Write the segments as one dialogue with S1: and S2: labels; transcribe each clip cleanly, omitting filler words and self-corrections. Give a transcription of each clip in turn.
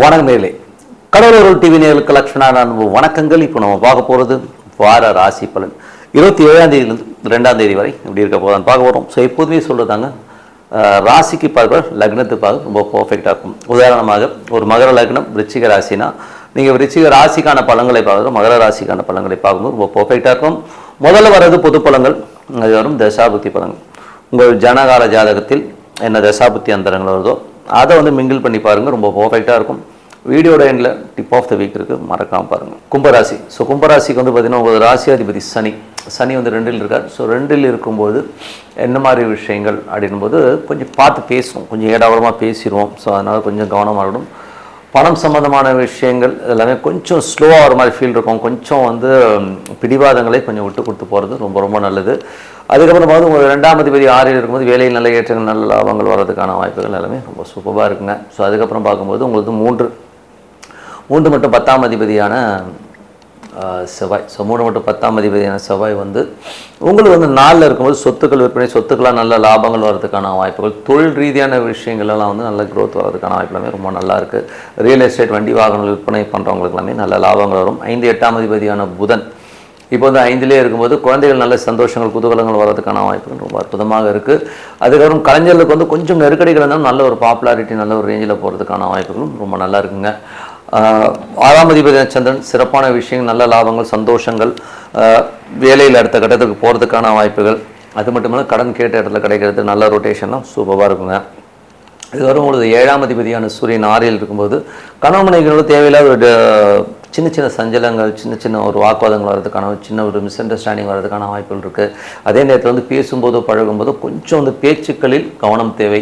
S1: வணக்கம் நேயர்களே, கடலூர் டிவி நேயர்களுக்கு லட்சுமணா அன்பு வணக்கங்கள். இப்போ நம்ம பார்க்க போகிறது வார ராசி பலன் 27ஆம் தேதியிலிருந்து 2ஆம் தேதி வரை இப்படி இருக்க போதான்னு பார்க்க போகிறோம். ஸோ எப்போதுமே சொல்கிறதாங்க, ராசிக்கு பார்க்குற லக்னத்துக்கு பார்க்க ரொம்ப பர்ஃபெக்டாக இருக்கும். உதாரணமாக ஒரு மகர லக்னம் விருச்சிக ராசினா நீங்கள் விருச்சிக ராசிக்கான பலன்களை பார்க்குறோம், மகர ராசிக்கான பலன்களை பார்க்கும்போது ரொம்ப பர்ஃபெக்டாக இருக்கும். முதல்ல வர்றது பொது பலன்கள், அது வரும் தசாபுத்தி பலன்கள். உங்கள் ஜனகால ஜாதகத்தில் என்ன தசாபுத்தி அந்தரங்கள் வருதோ அதை வந்து மிங்கிள் பண்ணி பாருங்கள், ரொம்ப பர்ஃபெக்டாக இருக்கும். வீடியோட எண்டில் டிப் ஆஃப் த வீக் இருக்குது, மறக்காமல் பாருங்கள். கும்பராசி. ஸோ கும்பராசிக்கு வந்து பார்த்திங்கன்னா உங்கள் ராசியாதிபதி சனி வந்து 2ல் இருக்கார். ஸோ 2ல் இருக்கும்போது என்ன மாதிரி விஷயங்கள் அப்படின்போது கொஞ்சம் பார்த்து பேசுவோம், கொஞ்சம் ஏடாவரமாக பேசிடுவோம். ஸோ அதனால் கொஞ்சம் கவனமாக இருக்கணும். பணம் சம்மந்தமான விஷயங்கள் எல்லாமே கொஞ்சம் ஸ்லோவாக வர மாதிரி ஃபீல் இருக்கும். கொஞ்சம் வந்து பிடிவாதங்களை கொஞ்சம் விட்டு கொடுத்து போகிறது ரொம்ப ரொம்ப நல்லது. அதுக்கப்புறம் பார்த்து உங்கள் 2ஆம் அதிபதி 6ல் இருக்கும்போது வேலையில் நல்ல ஏற்றங்கள் நல்ல லாபங்கள் வர்றதுக்கான வாய்ப்புகள் எல்லாமே ரொம்ப சூப்பராக இருக்குங்க. ஸோ அதுக்கப்புறம் பார்க்கும்போது உங்களுக்கு மூன்று மட்டும் 10ஆம் அதிபதியான செவ்வாய். ஸோ 3 மட்டும் 10ஆம் அதிபதியான செவ்வாய் வந்து உங்களுக்கு வந்து 4ல் இருக்கும்போது சொத்துக்கள் விற்பனை, சொத்துக்களாக நல்ல லாபங்கள் வர்றதுக்கான வாய்ப்புகள், தொழில் ரீதியான விஷயங்கள்லாம் வந்து நல்ல க்ரோத் வர்றதுக்கான வாய்ப்பு எல்லாமே ரொம்ப நல்லா இருக்குது. ரியல் எஸ்டேட், வண்டி வாகனங்கள் விற்பனை பண்ணுறவங்களுக்கு எல்லாமே நல்ல லாபங்கள் வரும். 5, 8ஆம் அதிபதியான புதன் இப்போ வந்து 5லே இருக்கும்போது குழந்தைகள் நல்ல சந்தோஷங்கள் குதூகலங்கள் வர்றதுக்கான வாய்ப்புகள் ரொம்ப அற்புதமாக இருக்குது. அதுக்கப்புறம் கலைஞர்களுக்கு வந்து கொஞ்சம் நெருக்கடிகள் இருந்தாலும் நல்ல ஒரு பாப்புலாரிட்டி நல்ல ஒரு ரேஞ்சில் போகிறதுக்கான வாய்ப்புகளும் ரொம்ப நல்லா இருக்குங்க. 6ஆம் அதிபதி சந்திரன் சிறப்பான விஷயங்கள், நல்ல லாபங்கள், சந்தோஷங்கள், வேலையில் அடுத்த கட்டத்துக்கு போகிறதுக்கான வாய்ப்புகள், அது மட்டும் இல்லாமல் கடன் கேட்ட இடத்துல கிடைக்கிறது, நல்ல ரொட்டேஷன்லாம் சூப்பராக இருக்குங்க. இதுவரை உங்களுக்கு 7ஆம் அதிபதியான சூரியன் 6ல் இருக்கும்போது கணவனைகளோட தேவையில்லாத ஒரு சின்ன சஞ்சலங்கள், சின்ன ஒரு வாக்குவாதங்கள் வர்றதுக்கான சின்ன ஒரு மிஸ் அண்டர்ஸ்டாண்டிங் வர்றதுக்கான வாய்ப்புகள் இருக்குது. அதே நேரத்தில் வந்து பேசும்போதோ பழகும்போதோ கொஞ்சம் வந்து பேச்சுக்களில் கவனம் தேவை.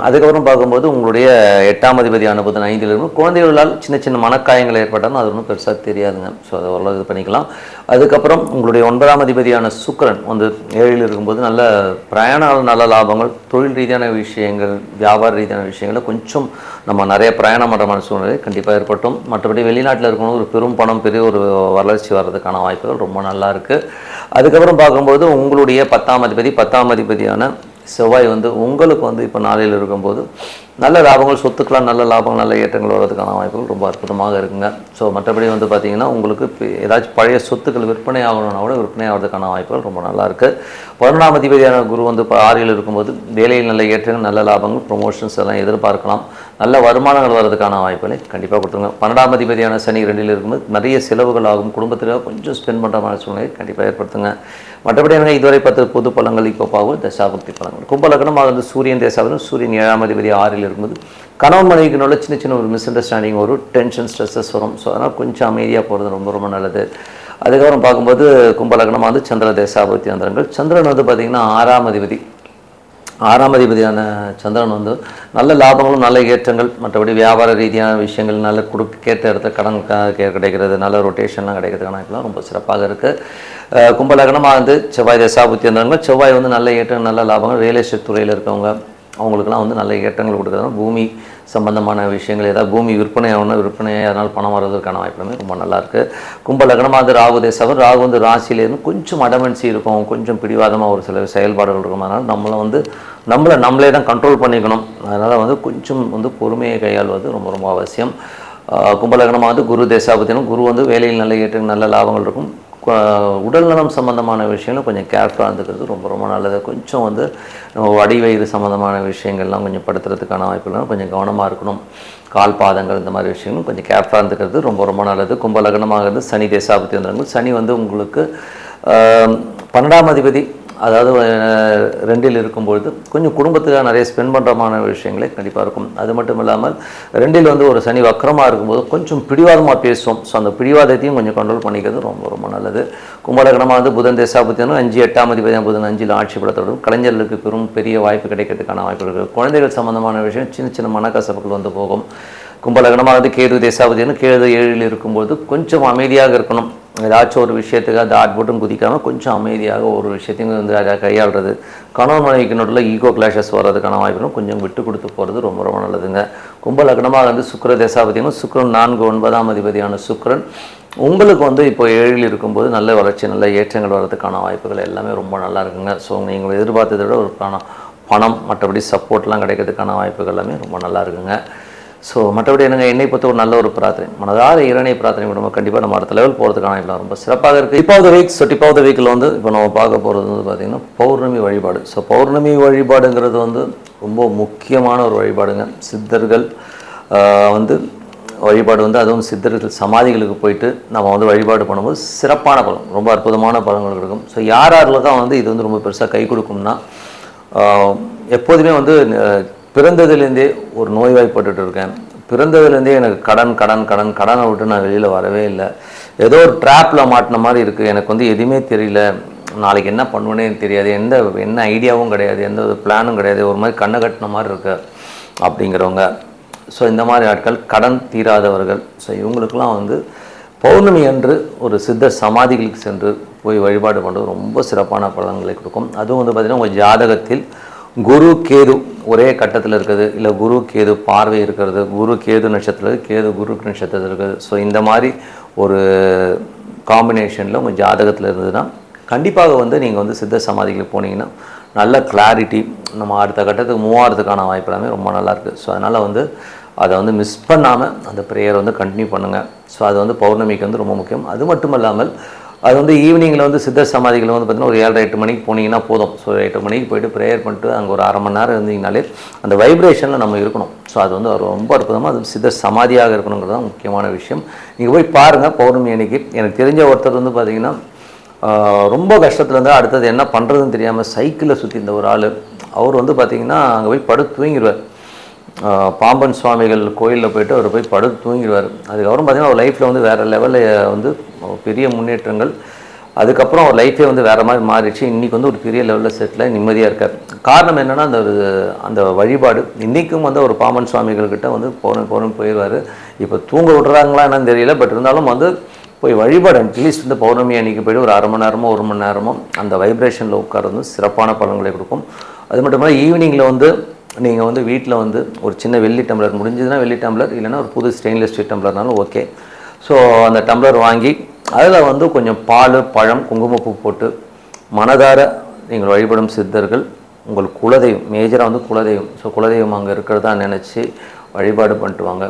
S1: அதுக்கப்புறம் பார்க்கும்போது உங்களுடைய 8ஆம் அதிபதியான புதன் 5ல் இருக்கும். குழந்தைகளால் சின்ன மனக்காயங்கள் ஏற்பட்டாலும் அது ஒன்றும் பெருசாக தெரியாதுங்க. ஸோ அதை ஓரளவு இது பண்ணிக்கலாம். அதுக்கப்புறம் உங்களுடைய 9ஆம் அதிபதியான சுக்கிரன் வந்து 7ல் இருக்கும்போது நல்ல பிரயாணம், நல்ல லாபங்கள், தொழில் ரீதியான விஷயங்கள், வியாபார ரீதியான விஷயங்களில் கொஞ்சம் நம்ம நிறைய பிரயாணம் பண்ணுற மாதிரி சூழ்நிலை கண்டிப்பாக ஏற்பட்டும். மற்றபடி வெளிநாட்டில் இருக்கணும் ஒரு பெரும் பணம், பெரிய ஒரு வளர்ச்சி வர்றதுக்கான வாய்ப்புகள் ரொம்ப நல்லா இருக்குது. அதுக்கப்புறம் பார்க்கும்போது உங்களுடைய 10ஆம் அதிபதியான செவ்வாய் வந்து உங்களுக்கு வந்து இப்போ 4ல் இருக்கும்போது நல்ல லாபங்கள், சொத்துக்களாக நல்ல லாபங்கள், நல்ல ஏற்றங்கள் வர்றதுக்கான வாய்ப்புகள் ரொம்ப அற்புதமாக இருக்குங்க. ஸோ மற்றபடி வந்து பார்த்திங்கன்னா உங்களுக்கு ஏதாச்சும் பழைய சொத்துக்கள் விற்பனை ஆகணும்னா கூட விற்பனை ஆகிறதுக்கான வாய்ப்புகள் ரொம்ப நல்லா இருக்குது. 11ஆம் அதிபதியான குரு வந்து இப்போ 6ல் இருக்கும்போது வேலையில் நல்ல ஏற்றங்கள், நல்ல லாபங்கள், ப்ரொமோஷன்ஸ் எல்லாம் எதிர்பார்க்கலாம். நல்ல வருமானங்கள் வர்றதுக்கான வாய்ப்புகளை கண்டிப்பாக கொடுத்துருங்க. 12ஆம் அதிபதியான சனி 2ல் இருக்கும்போது நிறைய செலவுகள் ஆகும், குடும்பத்தில் கொஞ்சம் ஸ்பெண்ட் பண்ணுற மாதிரி சூழ்நிலை கண்டிப்பாக ஏற்படுத்துங்க. மற்றபடி எனக்கு இதுவரை 10 பொது பலன்கள் இப்போ பார்க்கும் தசாபுக்தி பலன்கள். கும்பலக்கணமாக வந்து சூரியன் தேசாவிலும் சூரியன் 7ஆம் அதிபதி 6ல் இருக்கும்போது கணவன் மனைவிக்கு நல்ல சின்ன ஒரு மிஸ் அண்டர்ஸ்டாண்டிங் வரும், டென்ஷன், ஸ்ட்ரெஸ்ஸஸ் வரும். ஸோ அதனால் கொஞ்சம் அமைதியாக போகிறது ரொம்ப ரொம்ப நல்லது. அதுக்கப்புறம் பார்க்கும்போது கும்பலக்கணமாக வந்து சந்திர தேசாபுக்தி அந்தரங்கள். சந்திரன் வந்து பார்த்திங்கன்னா 6ஆம் அதிபதியான சந்திரன் வந்து நல்ல லாபங்களும் நல்ல ஏற்றங்கள், மற்றபடி வியாபார ரீதியான விஷயங்கள், நல்ல கேட்ட இடத்துல கடன் கிடைக்கிறது, நல்ல ரொட்டேஷன்லாம் கிடைக்கிறதுக்கான வாய்ப்புலாம் ரொம்ப சிறப்பாக இருக்குது. கும்பலக்கணமாக வந்து செவ்வாய் தசாபுத்தி அந்தரங்கள். செவ்வாய் வந்து நல்ல ஏற்றங்கள், நல்ல லாபங்கள், ரியல் எஸ்டேட் துறையில் இருக்கவங்க அவங்களுக்குலாம் வந்து நல்ல ஏற்றங்கள் கொடுக்குறதுனால பூமி சம்பந்தமான விஷயங்கள், ஏதாவது பூமி விற்பனை ஆகணும், விற்பனையாக அதனால் பணம் வர்றதுக்கான வாய்ப்புமே ரொம்ப நல்லாயிருக்கு. கும்பலக்கணமாக வந்து ராகு தேசம். ராகு வந்து ராசியிலேருந்து கொஞ்சம் அடமென்சி இருக்கும், கொஞ்சம் பிடிவாதமாக ஒரு சில செயல்பாடுகள் இருக்கும். அதனால் நம்மளே தான் கண்ட்ரோல் பண்ணிக்கணும். அதனால் வந்து கொஞ்சம் வந்து பொறுமையை கையாள்வது ரொம்ப ரொம்ப அவசியம். கும்பலக்கணமாக வந்து குரு தேசாபத்தினும். குரு வந்து வேலையில் நல்ல ஏற்றங்கள், நல்ல லாபங்கள் இருக்கும். உடல்நலம் சம்மந்தமான விஷயங்கள் கொஞ்சம் கேர்ஃபுல்லாக இருந்துக்கிறது ரொம்ப ரொம்ப நல்லது. கொஞ்சம் வந்து அடிவயிறு சம்மந்தமான விஷயங்கள்லாம் கொஞ்சம் படுத்துறதுக்கான வாய்ப்புலாம் கொஞ்சம் கவனமாக இருக்கணும். கால் பாதங்கள் இந்த மாதிரி விஷயங்களும் கொஞ்சம் கேர்ஃபுல்லாக இருந்துக்கிறது ரொம்ப ரொம்ப நல்லது. கும்பலக்கணமாக இருந்து சனி தேசாபத்தி வந்தாங்க. சனி வந்து உங்களுக்கு 12ஆம் அதிபதி அதாவது 2ல் இருக்கும்பொழுது கொஞ்சம் குடும்பத்துக்காக நிறைய ஸ்பெண்ட் பண்ணுறமான விஷயங்களே கண்டிப்பாக இருக்கும். அது மட்டும் இல்லாமல் 2ல் வந்து ஒரு சனி வக்கரமாக இருக்கும்போது கொஞ்சம் பிடிவாதமாக பேசுவோம். ஸோ அந்த பிடிவாதத்தையும் கொஞ்சம் கண்ட்ரோல் பண்ணிக்கிறது ரொம்ப ரொம்ப நல்லது. கும்பலக்கணமாக வந்து புதன் தேசாபத்தினும் 5, 8ஆம் அதிபதியான புதன் 5ல் ஆட்சி பலத்தோடும் கலைஞர்களுக்கு பெரிய வாய்ப்பு கிடைக்கிறதுக்கான வாய்ப்பு இருக்குது. குழந்தைகள் சம்மந்தமான விஷயம் சின்ன மனக்கசப்புகள் வந்து போகும். கும்பலக்கணமாக வந்து கேது தேசாபதினு. கேது 7ல் இருக்கும்போது கொஞ்சம் அமைதியாக இருக்கணும். ஏதாச்சும் ஒரு விஷயத்துக்கு அது ஆட்போட்டும் குதிக்காமல் கொஞ்சம் அமைதியாக ஒரு விஷயத்தையும் வந்து அதை கையாளுறது. கணவன் மனைவிக்கு நடுவில் ஈகோ கிளாஷஸ் வர்றதுக்கான வாய்ப்புகளும் கொஞ்சம் விட்டு கொடுத்து போகிறது ரொம்ப ரொம்ப நல்லதுங்க. கும்பலக்கணமாக வந்து சுக்கிர தேசாபதினும். சுக்கிரன் 4, 9ஆம் அதிபதியான சுக்கிரன் உங்களுக்கு வந்து இப்போ 7ல் இருக்கும்போது நல்ல வளர்ச்சி, நல்ல ஏற்றங்கள் வர்றதுக்கான வாய்ப்புகள் எல்லாமே ரொம்ப நல்லா இருக்குங்க. ஸோ நீங்கள் எதிர்பார்த்ததை விட ஒரு பணம் மற்றபடி சப்போர்ட்லாம் கிடைக்கிறதுக்கான வாய்ப்புகள் எல்லாமே ரொம்ப நல்லா இருக்குங்க. ஸோ மற்றபடி எனக்கு என்னை பொறுத்த ஒரு நல்ல ஒரு பிரார்த்தனை, மனதார இறைவனை பிரார்த்தனை பண்ணுவோம். கண்டிப்பாக நம்ம அடுத்த லெவல் போகிறதுக்கான எல்லாம் ரொம்ப சிறப்பாக இருக்குது. Tip of the week. So tip of the வீக்கில் வந்து இப்போ நம்ம பார்க்க போகிறது வந்து பார்த்திங்கன்னா பௌர்ணமி வழிபாடு. ஸோ பௌர்ணமி வழிபாடுங்கிறது வந்து ரொம்ப முக்கியமான ஒரு வழிபாடுங்க. சித்தர்கள் வந்து வழிபாடு வந்து அதுவும் சித்தர்கள் சமாதிகளுக்கு போயிட்டு நம்ம வந்து வழிபாடு பண்ணும்போது சிறப்பான பலன், ரொம்ப அற்புதமான பலன்கள் இருக்கும். ஸோ யாராரில் தான் வந்து இது வந்து ரொம்ப பெருசாக கை கொடுக்கும்னா, எப்போதுமே வந்து பிறந்ததுலேருந்தே ஒரு நோய்வாய்ப்பட்டுட்டு இருக்கேன், பிறந்ததுலேருந்தே எனக்கு கடனை விட்டு நான் வெளியில் வரவே இல்லை, ஏதோ ஒரு ட்ராப்பில் மாட்டின மாதிரி இருக்குது, எனக்கு வந்து எதுவுமே தெரியல, நாளைக்கு என்ன பண்ணுவேனே தெரியாது, என்ன ஐடியாவும் கிடையாது, எந்த ஒரு பிளானும் கிடையாது, ஒரு மாதிரி கண்ணை கட்டின மாதிரி இருக்கு அப்படிங்கிறவங்க, ஸோ இந்த மாதிரி ஆட்கள், கடன் தீராதவர்கள், ஸோ இவங்களுக்கெல்லாம் வந்து பௌர்ணமி அன்று ஒரு சித்தர் சமாதிகளுக்கு சென்று போய் வழிபாடு பண்ணுறது ரொம்ப சிறப்பான பலன்களை கொடுக்கும். அதுவும் வந்து பார்த்திங்கன்னா உங்கள் ஜாதகத்தில் குரு கேது ஒரே கட்டத்தில் இருக்குது, இல்லை குரு கேது பார்வை இருக்கிறது, குரு கேது நட்சத்திரம், கேது குரு நட்சத்திரத்தில் இருக்குது. ஸோ இந்த மாதிரி ஒரு காம்பினேஷனில் உங்கள் ஜாதகத்தில் இருந்ததுன்னா கண்டிப்பாக வந்து நீங்கள் வந்து சித்த சமாதிகளுக்கு போனீங்கன்னா நல்ல கிளாரிட்டி, நம்ம அடுத்த கட்டத்துக்கு மூவாகிறதுக்கான வாய்ப்பு எல்லாமே ரொம்ப நல்லாயிருக்கு. ஸோ அதனால் வந்து அதை வந்து மிஸ் பண்ணாமல் அந்த ப்ரேயர் வந்து கண்டினியூ பண்ணுங்கள். ஸோ அது வந்து பௌர்ணமிக்கு வந்து ரொம்ப முக்கியம். அது மட்டும் இல்லாமல் அது வந்து ஈவினிங்கில் வந்து சித்த சமாதிகள் வந்து பார்த்திங்கன்னா ஒரு 7-8 மணிக்கு போனீங்கன்னா போதும். ஸோ 8 மணிக்கு போய்ட்டு ப்ரேயர் பண்ணிட்டு அங்கே ஒரு 1/2 மணி நேரம் இருந்தீங்கனாலே அந்த வைப்ரேஷனில் நம்ம இருக்கணும். ஸோ அது வந்து ரொம்ப அற்புதமாக அது சித்த சமாதியாக இருக்கணுங்கிறது தான் முக்கியமான விஷயம். நீங்கள் போய் பாருங்கள் பௌர்ணமி அன்னைக்கு. எனக்கு தெரிஞ்ச ஒருத்தர் வந்து பார்த்திங்கன்னா ரொம்ப கஷ்டத்தில் இருந்தால் அடுத்தது என்ன பண்ணுறதுன்னு தெரியாமல் சைக்கிளில் சுற்றி இந்த ஒரு ஆள், அவர் வந்து பார்த்திங்கன்னா அங்கே போய் படுத்து தூங்கிடுவார். பாம்பன் சுவாமிகள் கோயிலில் போய்ட்டு அவர் போய் படுத்து தூங்கிடுவார். அதுக்கப்புறம் பார்த்திங்கன்னா அவர் லைஃப்பில் வந்து வேறு லெவலில் வந்து பெரிய முன்னேற்றங்கள், அதுக்கப்புறம் அவர் லைஃபே வந்து வேறு மாதிரி மாறிடுச்சு. இன்றைக்கி வந்து ஒரு பெரிய லெவலில் செட்டில் நிம்மதியாக இருக்கார். காரணம் என்னென்னா அந்த வழிபாடு. இன்றைக்கும் வந்து ஒரு பாம்பன் சுவாமிகள்கிட்ட வந்து பௌர்ணமி போயிடுவார். இப்போ தூங்க விடுறாங்களா என்னன்னு தெரியல, பட் இருந்தாலும் வந்து போய் வழிபாடு அட்லீஸ்ட் வந்து பௌர்ணமி அன்றைக்கி போய்ட்டு ஒரு 1/2 மணி நேரமோ 1 மணி நேரமோ அந்த வைப்ரேஷனில் உட்கார்றது சிறப்பான பலன்களை கொடுக்கும். அது மட்டும் இல்லாமல் ஈவினிங்கில் வந்து நீங்கள் வந்து வீட்டில் வந்து ஒரு சின்ன வெள்ளி டம்ளர், முடிஞ்சதுன்னா வெள்ளி டம்ளர், இல்லைன்னா ஒரு புது ஸ்டெயின்லெஸ் ஸ்டீல் டம்ளர்னாலும் ஓகே. ஸோ அந்த டம்ளர் வாங்கி அதில் வந்து கொஞ்சம் பால், பழம், குங்குமப்பூ போட்டு மனதார நீங்கள் வழிபடும் சித்தர்கள் உங்கள் குலதெய்வம், மேஜராக வந்து குலதெய்வம், ஸோ குலதெய்வம் அங்கே இருக்கிறதா நினச்சி வழிபாடு பண்ணிட்டு வாங்க.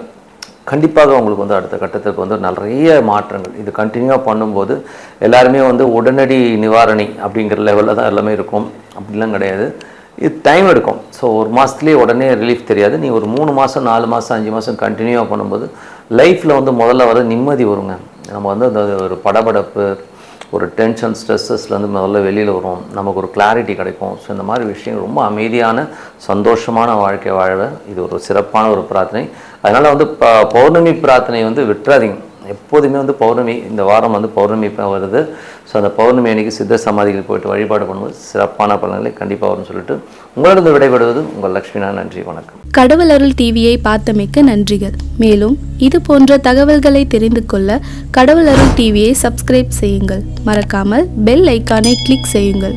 S1: கண்டிப்பாக உங்களுக்கு வந்து அடுத்த கட்டத்துக்கு வந்து நிறைய மாற்றங்கள் இது கண்டினியூவாக பண்ணும்போது எல்லாருமே வந்து உடனடி நிவாரணி அப்படிங்கிற லெவலில் தான் எல்லாமே இருக்கும். அப்படிலாம் கிடையாது, இது டைம் எடுக்கும். ஸோ ஒரு மாதத்துலேயே உடனே ரிலீஃப் தெரியாது. நீ ஒரு 3 மாதம் 4 மாதம் 5 மாதம் கண்டினியூவாக பண்ணும்போது லைஃப்பில் வந்து முதல்ல வர நிம்மதி வருங்க. நம்ம வந்து அந்த ஒரு படபடப்பு, ஒரு டென்ஷன், ஸ்ட்ரெஸ்ஸஸ்லேருந்து முதல்ல வெளியில் வரும், நமக்கு ஒரு கிளாரிட்டி கிடைக்கும். ஸோ இந்த மாதிரி விஷயம் ரொம்ப அமைதியான சந்தோஷமான வாழ்க்கை வாழ இது ஒரு சிறப்பான ஒரு பிரார்த்தனை. அதனால் வந்து பௌர்ணமி பிரார்த்தனை வந்து விட்டுறாதீங்க. எப்போதுமே வந்து பௌர்ணமி, இந்த வாரம் வந்து பௌர்ணமி வருது. ஸோ அந்த பௌர்ணமி அன்றைக்கி சித்த சமாதிகள் போய்ட்டு வழிபாடு பண்ணும்போது சிறப்பான பலன்களை கண்டிப்பாக வரும்னு சொல்லிட்டு உங்களிடம் விடைபெறுவது உங்கள் லக்ஷ்மினா. நன்றி, வணக்கம்.
S2: கடவுள் அருள் டிவியை பார்த்தமைக்கு நன்றிகள். மேலும் இது போன்ற தகவல்களை தெரிந்து கொள்ள கடவுள் அருள் டிவியை சப்ஸ்கிரைப் செய்யுங்கள். மறக்காமல் பெல் ஐக்கானை கிளிக் செய்யுங்கள்.